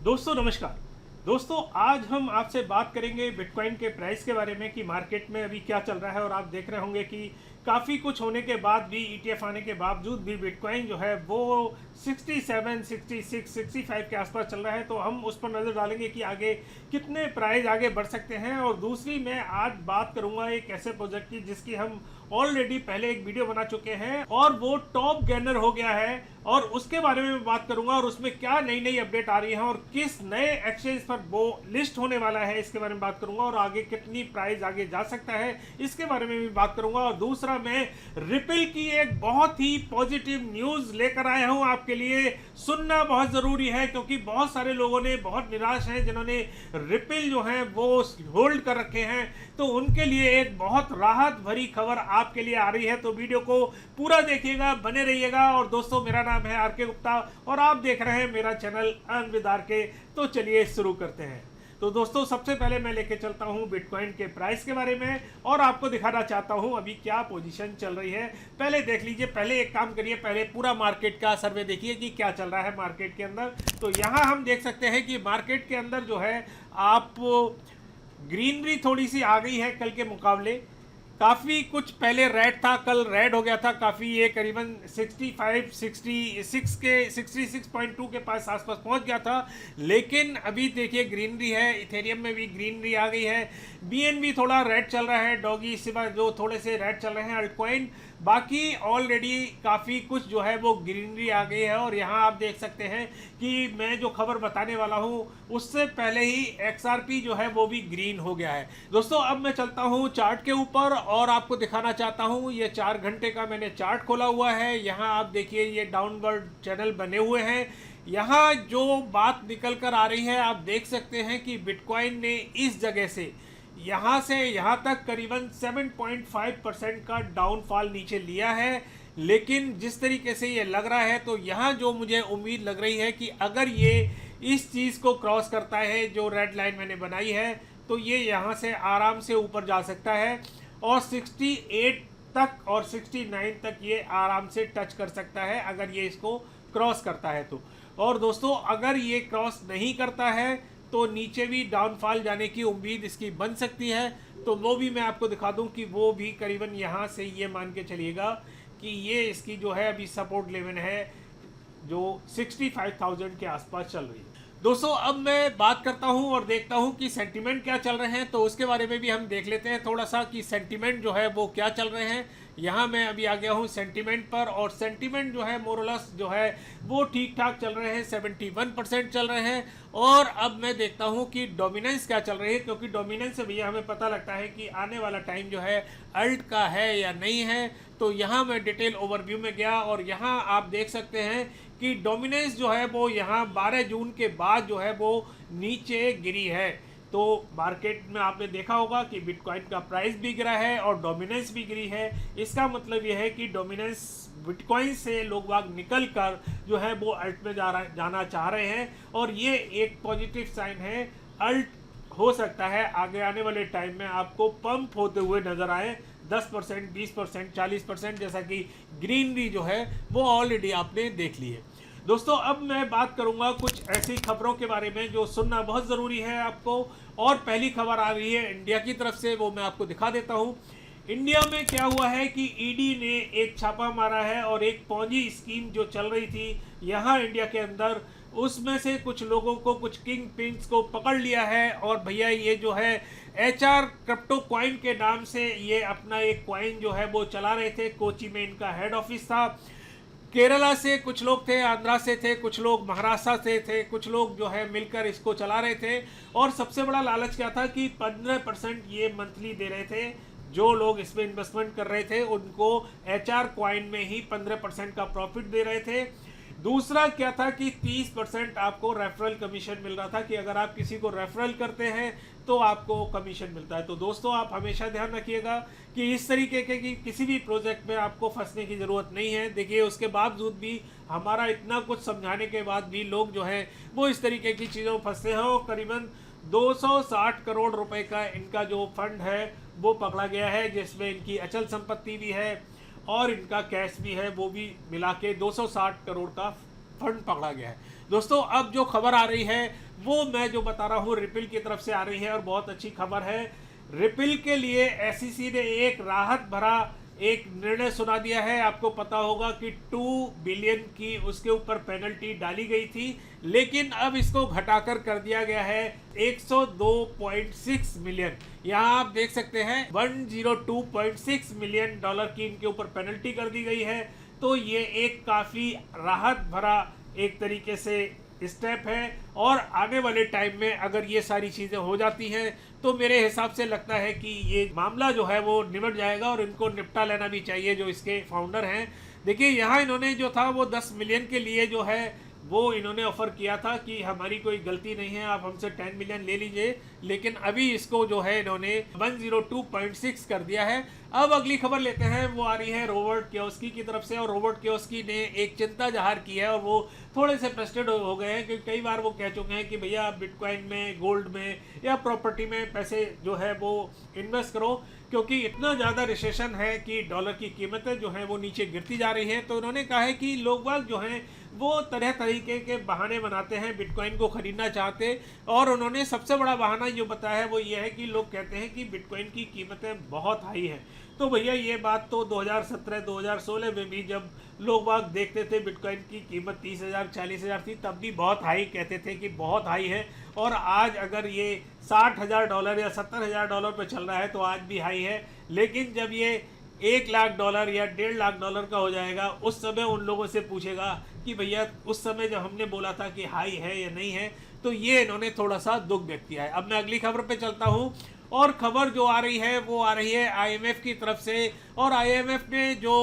दोस्तों नमस्कार। दोस्तों आज हम आपसे बात करेंगे बिटकॉइन के प्राइस के बारे में कि मार्केट में अभी क्या चल रहा है। और आप देख रहे होंगे कि काफ़ी कुछ होने के बाद भी ईटीएफ आने के बावजूद भी बिटकॉइन जो है वो 67, 66, 65 के आसपास चल रहा है। तो हम उस पर नज़र डालेंगे कि आगे कितने प्राइस आगे बढ़ सकते हैं। और दूसरी मैं आज बात करूंगा एक ऐसे प्रोजेक्ट की जिसकी हम ऑलरेडी पहले एक वीडियो बना चुके हैं और वो टॉप गेनर हो गया है, और उसके बारे में बात करूंगा और उसमें क्या नई नई अपडेट आ रही है और किस नए एक्सचेंज पर वो लिस्ट होने वाला है इसके बारे में बात करूंगा। और आगे कितनी प्राइस आगे जा सकता है इसके बारे में भी बात करूंगा। और दूसरा मैं रिपल की एक बहुत ही पॉजिटिव न्यूज लेकर आया हूं आपके लिए। सुनना बहुत जरूरी है क्योंकि बहुत सारे लोगों ने बहुत निराश हैं जिन्होंने रिपल जो है वो होल्ड कर रखे हैं, तो उनके लिए एक बहुत राहत भरी खबर आपके लिए आ रही है। तो वीडियो को पूरा देखिएगा, बने रहिएगा। और दोस्तों मेरा नाम है आरके गुप्ता और आप देख रहे हैं मेरा चैनल अर्न विद आरके। तो चलिए शुरू करते हैं। तो दोस्तों सबसे पहले मैं लेके चलता हूं बिटकॉइन के प्राइस के बारे में और आपको दिखाना चाहता हूं अभी क्या पोजीशन चल रही है। पहले देख लीजिए, पहले एक काम करिए, पहले पूरा मार्केट का सर्वे देखिए कि क्या चल रहा है मार्केट के अंदर। तो यहां हम देख सकते हैं कि मार्केट के अंदर जो है आप ग्रीनरी थोड़ी सी आ गई है कल के मुकाबले। काफ़ी कुछ पहले रेड था, कल रेड हो गया था काफ़ी, ये करीबन 65, 66 के 66.2 के पास आसपास पहुंच गया था। लेकिन अभी देखिए ग्रीनरी है, इथेरियम में भी ग्रीनरी आ गई है, बीएनबी थोड़ा रेड चल रहा है, डॉगी सिवा जो थोड़े से रेड चल रहे हैं अल्टकॉइन। बाकी ऑलरेडी काफ़ी कुछ जो है वो ग्रीनरी आ गई है। और यहाँ आप देख सकते हैं कि मैं जो खबर बताने वाला हूँ उससे पहले ही एक्सआरपी जो है वो भी ग्रीन हो गया है। दोस्तों अब मैं चलता हूँ चार्ट के ऊपर और आपको दिखाना चाहता हूँ। ये 4 घंटे का मैंने चार्ट खोला हुआ है। यहाँ आप देखिए ये डाउनवर्ड चैनल बने हुए हैं। यहाँ जो बात निकल कर आ रही है आप देख सकते हैं कि बिटकॉइन ने इस जगह से यहाँ से यहाँ तक करीबन 7.5% का डाउनफॉल नीचे लिया है। लेकिन जिस तरीके से ये लग रहा है तो यहाँ जो मुझे उम्मीद लग रही है कि अगर ये इस चीज़ को क्रॉस करता है जो रेड लाइन मैंने बनाई है, तो ये यहाँ से आराम से ऊपर जा सकता है और 68 तक और 69 तक ये आराम से टच कर सकता है अगर ये इसको क्रॉस करता है तो। और दोस्तों अगर ये क्रॉस नहीं करता है तो नीचे भी डाउनफॉल जाने की उम्मीद इसकी बन सकती है। तो वो भी मैं आपको दिखा दूं कि वो भी करीबन यहाँ से ये मान के चलिएगा कि ये इसकी जो है अभी सपोर्ट लेवल है जो 65,000 के आसपास चल रही है। दोस्तों अब मैं बात करता हूं और देखता हूं कि सेंटीमेंट क्या चल रहे हैं, तो उसके बारे में भी हम देख लेते हैं थोड़ा सा कि सेंटीमेंट जो है वो क्या चल रहे हैं। यहाँ मैं अभी आ गया हूँ सेंटीमेंट पर और सेंटीमेंट जो है मोरलस जो है वो ठीक ठाक चल रहे हैं, 71% चल रहे हैं। और अब मैं देखता हूँ कि डोमिनेंस क्या चल रही है, क्योंकि डोमिनेंस से भैया हमें पता लगता है कि आने वाला टाइम जो है अल्ट का है या नहीं है। तो यहाँ मैं डिटेल ओवरव्यू में गया और यहाँ आप देख सकते हैं कि डोमिनेंस जो है वो यहाँ 12 जून के बाद जो है वो नीचे गिरी है। तो मार्केट में आपने देखा होगा कि बिटकॉइन का प्राइस भी गिरा है और डोमिनेंस भी गिरी है। इसका मतलब यह है कि डोमिनेंस बिटकॉइन से लोग बाग निकल कर जो है वो अल्ट में जाना चाह रहे हैं और ये एक पॉजिटिव साइन है। अल्ट हो सकता है आगे आने वाले टाइम में आपको पंप होते हुए नजर आए 10%, 20%, 40%, जैसा कि ग्रीनरी जो है वो ऑलरेडी आपने देख ली है। दोस्तों अब मैं बात करूंगा कुछ ऐसी खबरों के बारे में जो सुनना बहुत ज़रूरी है आपको। और पहली खबर आ रही है इंडिया की तरफ से, वो मैं आपको दिखा देता हूं। इंडिया में क्या हुआ है कि ईडी ने एक छापा मारा है और एक पॉन्जी स्कीम जो चल रही थी यहाँ इंडिया के अंदर, उसमें से कुछ लोगों को, कुछ किंग पिंस को पकड़ लिया है। और भैया ये जो है HR क्रिप्टो कॉइन के नाम से ये अपना एक कॉइन जो है वो चला रहे थे। कोची में इनका हेड ऑफिस था। केरला से कुछ लोग थे, आंध्रा से थे कुछ लोग, महाराष्ट्र से थे कुछ लोग, जो है मिलकर इसको चला रहे थे। और सबसे बड़ा लालच क्या था कि 15% ये मंथली दे रहे थे। जो लोग इसमें इन्वेस्टमेंट कर रहे थे उनको HR कॉइन में ही 15% का प्रॉफिट दे रहे थे। दूसरा क्या था कि 30% आपको रेफरल कमीशन मिल रहा था कि अगर आप किसी को रेफरल करते हैं तो आपको कमीशन मिलता है। तो दोस्तों आप हमेशा ध्यान रखिएगा कि इस तरीके के कि किसी भी प्रोजेक्ट में आपको फंसने की ज़रूरत नहीं है। देखिए उसके बावजूद भी हमारा इतना कुछ समझाने के बाद भी लोग जो है वो इस तरीके की चीज़ों में फंसते हैं। और करीबन 260 करोड़ रुपए का इनका जो फंड है वो पकड़ा गया है, जिसमें इनकी अचल संपत्ति भी है और इनका कैश भी है, वो भी मिला के 260 करोड़ का फंड पकड़ा गया है। दोस्तों अब जो खबर आ रही है वो मैं जो बता रहा हूँ रिपल की तरफ से आ रही है और बहुत अच्छी खबर है। रिपल के लिए एसईसी ने एक राहत भरा एक निर्णय सुना दिया है। आपको पता होगा कि 2 बिलियन की उसके ऊपर पेनल्टी डाली गई थी, लेकिन अब इसको घटाकर कर दिया गया है 102.6 मिलियन। यहाँ आप देख सकते हैं 102.6 मिलियन डॉलर की इनके ऊपर पेनल्टी कर दी गई है। तो ये एक काफ़ी राहत भरा एक तरीके से स्टेप है और आने वाले टाइम में अगर ये सारी चीज़ें हो जाती हैं तो मेरे हिसाब से लगता है कि ये मामला जो है वो निपट जाएगा और इनको निपटा लेना भी चाहिए जो इसके फाउंडर हैं। देखिए यहाँ इन्होंने जो था वो 10 मिलियन के लिए जो है वो इन्होंने ऑफर किया था कि हमारी कोई गलती नहीं है, आप हमसे 10 मिलियन ले लीजिए, लेकिन अभी इसको जो है इन्होंने 102.6 कर दिया है। अब अगली खबर लेते हैं, वो आ रही है रॉबर्ट कियोस्की की तरफ से और रॉबर्ट कियोस्की ने एक चिंता जाहिर की है और वो थोड़े से फ्रस्ट्रेट हो गए हैं क्योंकि कई बार वो कह चुके हैं कि भैया आप बिटकॉइन में, गोल्ड में या प्रॉपर्टी में पैसे जो है वो इन्वेस्ट करो, क्योंकि इतना ज़्यादा रिसेशन है कि डॉलर की कीमतें जो हैं वो नीचे गिरती जा रही हैं। तो उन्होंने कहा है कि लोग बाग जो हैं वो तरह तरीके के बहाने बनाते हैं बिटकॉइन को खरीदना चाहते, और उन्होंने सबसे बड़ा बहाना जो बताया है वो ये है कि लोग कहते हैं कि बिटकॉइन की कीमतें बहुत हाई हैं। तो भैया ये बात तो 2017-2016 में भी जब लोग बाग देखते थे बिटकॉइन की कीमत 30,000 40,000 थी, तब भी बहुत हाई कहते थे कि बहुत हाई है, और आज अगर ये 60,000 डॉलर या 70,000 डॉलर पे चल रहा है तो आज भी हाई है। लेकिन जब ये 1 लाख डॉलर या 1.5 लाख डॉलर का हो जाएगा उस समय उन लोगों से पूछेगा कि भैया उस समय जब हमने बोला था कि हाई है या नहीं है। तो ये इन्होंने थोड़ा सा दुख व्यक्त किया है। अब मैं अगली खबर पे चलता हूँ और खबर जो आ रही है वो आ रही है IMF की तरफ से, और IMF ने जो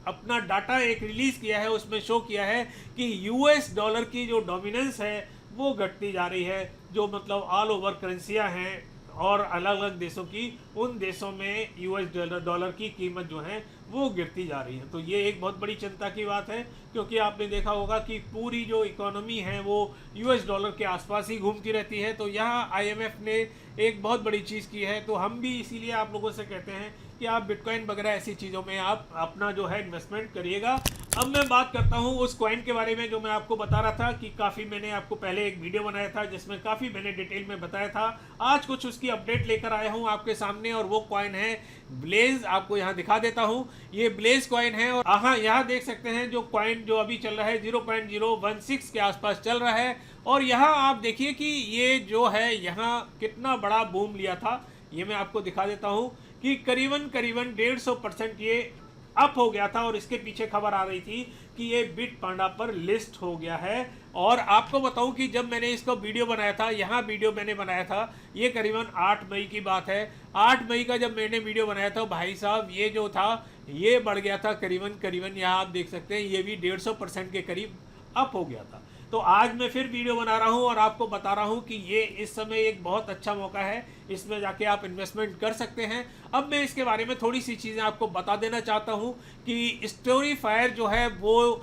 अपना डाटा एक रिलीज किया है उसमें शो किया है कि US डॉलर की जो डोमिनेंस है वो घटती जा रही है, जो मतलब ऑल ओवर करेंसियाँ हैं और अलग अलग देशों की, उन देशों में US डॉलर की कीमत जो है वो गिरती जा रही है। तो ये एक बहुत बड़ी चिंता की बात है, क्योंकि आपने देखा होगा कि पूरी जो इकोनॉमी है वो US डॉलर के आसपास ही घूमती रहती है। तो यहाँ IMF ने एक बहुत बड़ी चीज़ की है, तो हम भी इसीलिए आप लोगों से कहते हैं कि आप बिटकॉइन वगैरह ऐसी चीज़ों में आप अपना जो है इन्वेस्टमेंट करिएगा। अब मैं बात करता हूँ उस कॉइन के बारे में जो मैं आपको बता रहा था कि काफ़ी मैंने आपको पहले एक वीडियो बनाया था जिसमें काफ़ी मैंने डिटेल में बताया था। आज कुछ उसकी अपडेट लेकर आया हूँ आपके सामने, और वो कॉइन है ब्लेज। आपको यहाँ दिखा देता हूँ, ये ब्लेज कॉइन है। और हाँ, यहाँ देख सकते हैं जो कॉइन जो अभी चल रहा है 0.016 के आसपास चल रहा है। और यहाँ आप देखिए कि ये जो है यहाँ कितना बड़ा बूम लिया था, ये मैं आपको दिखा देता हूँ कि करीबन 150% ये अप हो गया था। और इसके पीछे खबर आ रही थी कि ये बिटपांडा पर लिस्ट हो गया है। और आपको बताऊं कि जब मैंने इसको वीडियो बनाया था, यहाँ वीडियो मैंने बनाया था, ये करीबन 8 मई की बात है। 8 मई का जब मैंने वीडियो बनाया था भाई साहब, ये जो था ये बढ़ गया था करीबन यहाँ आप देख सकते हैं ये भी 150% के करीब अप हो गया था। तो आज मैं फिर वीडियो बना रहा हूं और आपको बता रहा हूं कि ये इस समय एक बहुत अच्छा मौका है, इसमें जाके आप इन्वेस्टमेंट कर सकते हैं। अब मैं इसके बारे में थोड़ी सी चीज़ें आपको बता देना चाहता हूं कि स्टोरी फायर जो है वो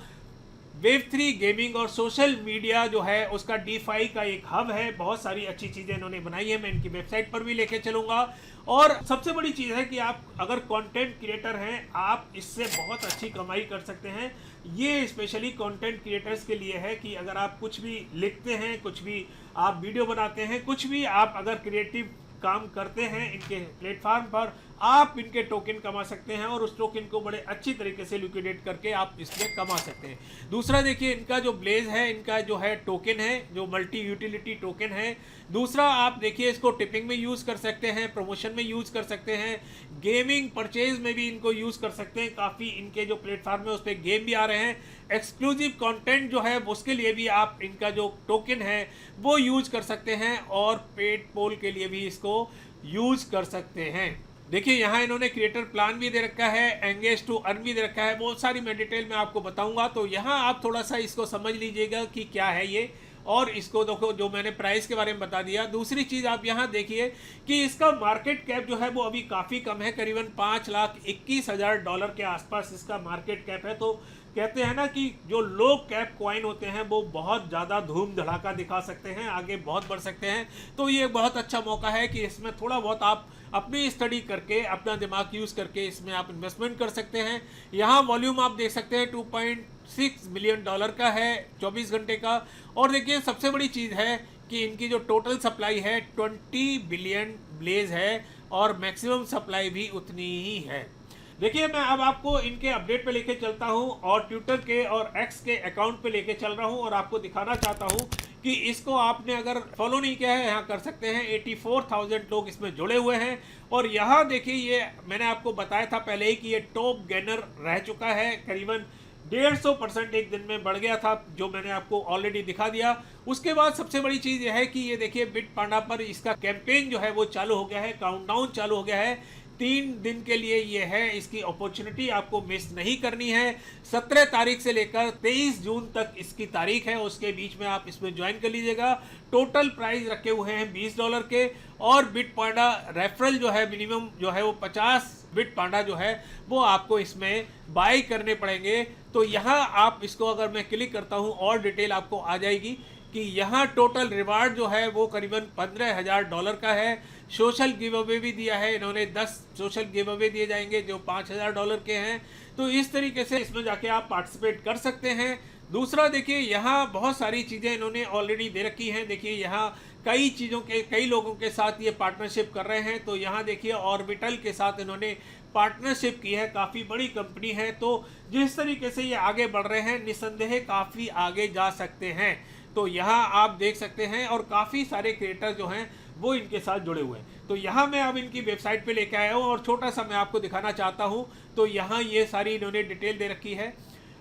Web3 गेमिंग और सोशल मीडिया जो है उसका DeFi का एक हब है। बहुत सारी अच्छी चीज़ें इन्होंने बनाई है, मैं इनकी वेबसाइट पर भी लेके चलूँगा। और सबसे बड़ी चीज़ है कि आप अगर कंटेंट क्रिएटर हैं, आप इससे बहुत अच्छी कमाई कर सकते हैं। ये स्पेशली कंटेंट क्रिएटर्स के लिए है कि अगर आप कुछ भी लिखते हैं, कुछ भी आप वीडियो बनाते हैं, कुछ भी आप अगर क्रिएटिव काम करते हैं इनके प्लेटफॉर्म पर, आप इनके टोकन कमा सकते हैं और उस टोकन को बड़े अच्छी तरीके से लिक्विडेट करके आप इसमें कमा सकते हैं। दूसरा देखिए, इनका जो ब्लेज है, इनका जो है टोकन है, जो मल्टी यूटिलिटी टोकन है। दूसरा आप देखिए, इसको टिपिंग में यूज़ कर सकते हैं, प्रमोशन में यूज़ कर सकते हैं, गेमिंग परचेज में भी इनको यूज़ कर सकते हैं। काफ़ी इनके जो प्लेटफॉर्म है उस पर गेम भी आ रहे हैं। एक्सक्लूसिव कंटेंट जो है उसके लिए भी आप इनका जो टोकन है वो यूज कर सकते हैं, और पेड पोल के लिए भी इसको यूज कर सकते हैं। देखिए यहाँ इन्होंने क्रिएटर प्लान भी दे रखा है, एंगेज टू अर्न भी दे रखा है, बहुत सारी मैं डिटेल में आपको बताऊंगा। तो यहाँ आप थोड़ा सा इसको समझ लीजिएगा कि क्या है ये, और इसको देखो जो मैंने प्राइस के बारे में बता दिया। दूसरी चीज़ आप यहाँ देखिए कि इसका मार्केट कैप जो है वो अभी काफ़ी कम है, करीबन $5,21,000 के आसपास इसका मार्केट कैप है। तो कहते हैं ना कि जो लो कैप कॉइन होते हैं वो बहुत ज़्यादा धूम धड़ाका दिखा सकते हैं, आगे बहुत बढ़ सकते हैं। तो ये बहुत अच्छा मौका है कि इसमें थोड़ा बहुत आप अपनी स्टडी करके, अपना दिमाग यूज़ करके इसमें आप इन्वेस्टमेंट कर सकते हैं। यहाँ वॉल्यूम आप देख सकते हैं $6 मिलियन का है 24 घंटे का। और देखिए सबसे बड़ी चीज़ है कि इनकी जो टोटल सप्लाई है 20 बिलियन ब्लेज है और मैक्सिमम सप्लाई भी उतनी ही है। देखिए मैं अब आपको इनके अपडेट पे लेके चलता हूँ और ट्विटर के और एक्स के अकाउंट पे लेके चल रहा हूँ और आपको दिखाना चाहता हूँ कि इसको आपने अगर फॉलो नहीं किया है यहाँ कर सकते हैं। 84,000 लोग इसमें जुड़े हुए हैं और यहाँ देखिए ये मैंने आपको बताया था पहले ही कि ये टॉप गेनर रह चुका है, करीबन 150% एक दिन में बढ़ गया था, जो मैंने आपको ऑलरेडी दिखा दिया। उसके बाद सबसे बड़ी चीज़ यह है कि ये देखिए बिटपांडा पर इसका कैंपेन जो है वो चालू हो गया है, काउंटडाउन चालू हो गया है। 3 दिन के लिए ये है, इसकी अपॉर्चुनिटी आपको मिस नहीं करनी है। 17 तारीख से लेकर 23 जून तक इसकी तारीख है, उसके बीच में आप इसमें ज्वाइन कर लीजिएगा। टोटल प्राइस रखे हुए हैं $20 के और बिटपांडा रेफरल जो है मिनिमम जो है वो 50 बिटपांडा जो है वो आपको इसमें बाय करने पड़ेंगे। तो यहाँ आप इसको अगर मैं क्लिक करता हूँ और डिटेल आपको आ जाएगी कि यहाँ टोटल रिवार्ड जो है वो करीबन $15,000 का है। सोशल गिव अवे भी दिया है इन्होंने, 10 सोशल गिव अवे दिए जाएंगे जो $5,000 के हैं। तो इस तरीके से इसमें जाके आप पार्टिसिपेट कर सकते हैं। दूसरा देखिए यहाँ बहुत सारी चीज़ें इन्होंने ऑलरेडी दे रखी हैं। देखिए यहाँ कई लोगों के साथ ये पार्टनरशिप कर रहे हैं। तो यहाँ देखिए ऑर्बिटल के साथ इन्होंने पार्टनरशिप की है, काफ़ी बड़ी कंपनी है। तो जिस तरीके से ये आगे बढ़ रहे हैं निस्संदेह काफ़ी आगे जा सकते हैं। तो यहाँ आप देख सकते हैं और काफ़ी सारे क्रिएटर जो हैं वो इनके साथ जुड़े हुए हैं। तो यहाँ मैं अब इनकी वेबसाइट पे लेके आया हूँ और छोटा सा मैं आपको दिखाना चाहता हूँ। तो यहाँ ये सारी इन्होंने डिटेल दे रखी है।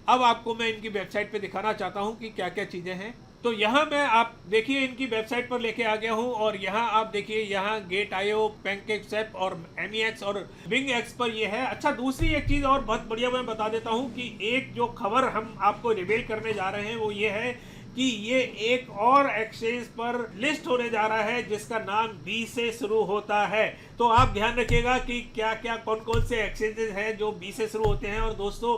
अब आपको मैं इनकी वेबसाइट पे दिखाना चाहता हूँ कि क्या क्या चीज़ें हैं। तो यहाँ मैं आप देखिए इनकी वेबसाइट पर लेके आ गया हूँ और यहाँ आप देखिए यहाँ Gate.io, PancakeSwap और MEX और BingX पर ये है। अच्छा दूसरी एक चीज़ और बहुत बढ़िया मैं बता देता हूँ कि एक जो खबर हम आपको रिवील करने जा रहे हैं वो ये है कि ये एक और एक्सचेंज पर लिस्ट होने जा रहा है जिसका नाम बी से शुरू होता है। तो आप ध्यान रखिएगा कि क्या क्या कौन कौन से एक्सचेंजेस हैं जो बी से शुरू होते हैं। और दोस्तों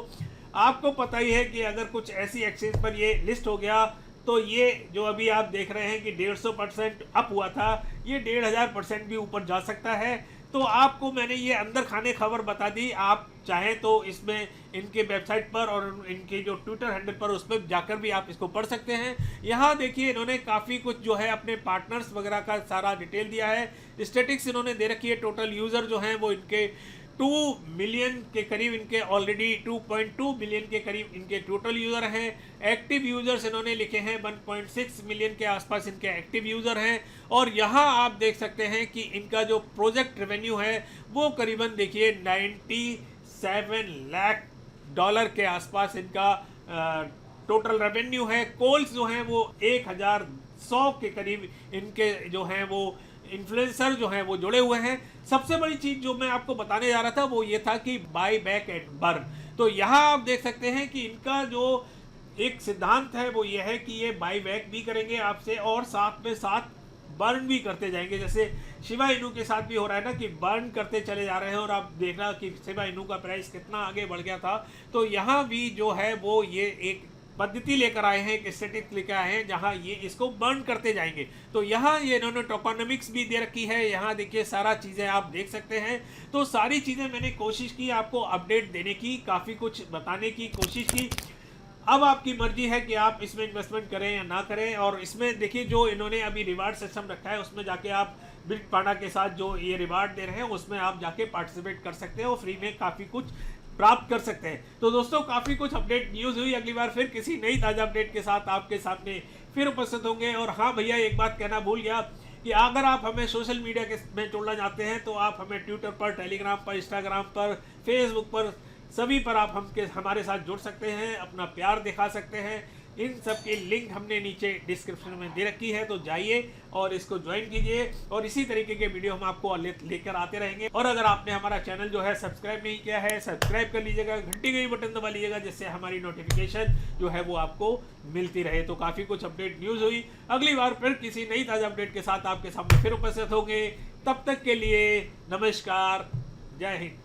आपको पता ही है कि अगर कुछ ऐसी एक्सचेंज पर ये लिस्ट हो गया तो ये जो अभी आप देख रहे हैं कि 150% अप हुआ था, ये 1500% भी ऊपर जा सकता है। तो आपको मैंने ये अंदर खाने खबर बता दी। आप चाहें तो इसमें इनके वेबसाइट पर और इनके जो ट्विटर हैंडल पर उस पर जाकर भी आप इसको पढ़ सकते हैं। यहाँ देखिए इन्होंने काफ़ी कुछ जो है अपने पार्टनर्स वगैरह का सारा डिटेल दिया है। स्टेटिक्स इन्होंने दे रखी है। टोटल यूज़र जो हैं वो इनके 2 मिलियन के करीब, इनके ऑलरेडी 2.2 मिलियन के करीब इनके टोटल यूज़र हैं। एक्टिव यूज़र्स इन्होंने लिखे हैं 1.6 मिलियन के आसपास इनके एक्टिव यूज़र हैं। और यहाँ आप देख सकते हैं कि इनका जो प्रोजेक्ट रेवेन्यू है वो करीबन देखिए $97 लाख के आसपास इनका टोटल रेवेन्यू है। कॉल्स जो हैं वो 1100 के करीब इनके जो हैं वो इन्फ्लुएंसर जो हैं वो जुड़े हुए हैं। सबसे बड़ी चीज जो मैं आपको बताने जा रहा था वो ये था कि बाय बैक एंड बर्न। तो यहाँ आप देख सकते हैं कि इनका जो एक सिद्धांत है वो ये है कि ये बाय बैक भी करेंगे आपसे और साथ में साथ बर्न भी करते जाएंगे। जैसे शिबा इनू के साथ भी हो रहा है ना कि बर्न करते चले जा रहे हैं और आप देखना कि शिबा इनू का प्राइस कितना आगे बढ़ गया था। तो यहाँ भी जो है वो ये एक पद्धति लेकर आए हैं, एक स्टैटिक लेकर आए हैं जहां ये इसको बर्न करते जाएंगे। तो यहाँ ये इन्होंने टोकनॉमिक्स भी दे रखी है। यहाँ देखिए सारा चीज़ें आप देख सकते हैं। तो सारी चीज़ें मैंने कोशिश की आपको अपडेट देने की, काफ़ी कुछ बताने की कोशिश की। अब आपकी मर्जी है कि आप इसमें इन्वेस्टमेंट करें या ना करें। और इसमें देखिए जो इन्होंने अभी रिवार्ड सिस्टम रखा है उसमें जाके आप बिटपांडा के साथ जो ये रिवार्ड दे रहे हैं उसमें आप जाके पार्टिसिपेट कर सकते हैं और फ्री में काफ़ी कुछ प्राप्त कर सकते हैं। तो दोस्तों काफ़ी कुछ अपडेट न्यूज़ हुई। अगली बार फिर किसी नई ताज़ा अपडेट के साथ आपके सामने फिर उपस्थित होंगे। और हाँ भैया एक बात कहना भूल गया कि अगर आप हमें सोशल मीडिया के में जोड़ना चाहते हैं तो आप हमें ट्विटर पर, टेलीग्राम पर, इंस्टाग्राम पर, फेसबुक पर, सभी पर आप हमारे साथ जुड़ सकते हैं, अपना प्यार दिखा सकते हैं। इन सब की लिंक हमने नीचे डिस्क्रिप्शन में दे रखी है। तो जाइए और इसको ज्वाइन कीजिए और इसी तरीके के वीडियो हम आपको लेकर आते रहेंगे। और अगर आपने हमारा चैनल जो है सब्सक्राइब नहीं किया है, सब्सक्राइब कर लीजिएगा, घंटी का भी बटन दबा लीजिएगा जिससे हमारी नोटिफिकेशन जो है वो आपको मिलती रहे। तो काफ़ी कुछ अपडेट न्यूज़ हुई। अगली बार फिर किसी नई ताज़ा अपडेट के साथ आपके सामने फिर उपस्थित होंगे। तब तक के लिए नमस्कार, जय हिंद।